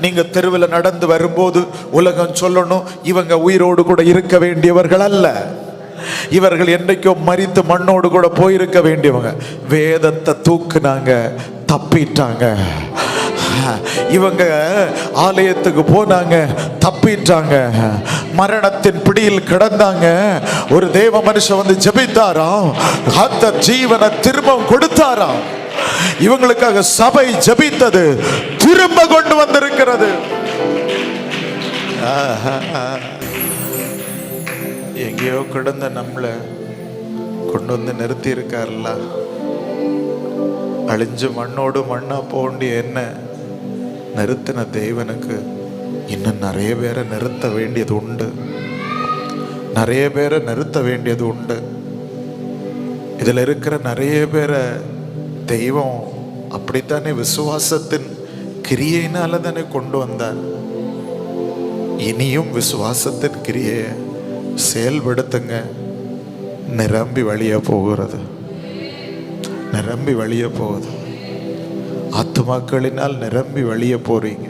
நீங்க தெருவில் நடந்து வரும்போது உலகம் சொல்லணும், இவங்க உயிரோடு கூட இருக்க வேண்டியவர்கள் அல்ல, இவர்கள் என்னைக்கோ மரித்து மண்ணோடு கூட போயிருக்க வேண்டியவங்க. வேதத்தை தூக்குனாங்க, தப்பிட்டாங்க. இவங்க ஆலயத்துக்கு போனாங்க, தப்பிட்டாங்க. மரணத்தின் பிடியில் கிடந்தாங்க. ஒரு தேவ மனுஷன் வந்து ஜெபித்தாராம், கர்த்தர் ஜீவனை திரும்ப கொடுத்தாராம். இவங்களுக்காக சபை ஜெபித்தது திரும்ப கொண்டு வந்திருக்கிறது. எங்கேயோ கிடந்த நம்மளை கொண்டு வந்து நிறுத்தி இருக்கார்ல. அழிஞ்சு மண்ணோடு மண்ணா போண்டிய என்ன நிறுத்தின தேவனுக்கு இன்னும் நிறைய பேரை நிறுத்த வேண்டியது உண்டு, நிறைய பேரை நிறுத்த வேண்டியது உண்டு. இதில் இருக்கிற நிறைய பேரை தெய்வம் அப்படித்தானே விசுவாசத்தின் கிரியையினால தானே கொண்டு வந்தார். இனியும் விசுவாசத்தின் கிரியை செயல்படுத்துங்க. நிரம்பி வழிய போகிறது, நிரம்பி வழிய போகுது. ஆத்துமாக்களினால் நிரம்பி வழிய போறீங்க.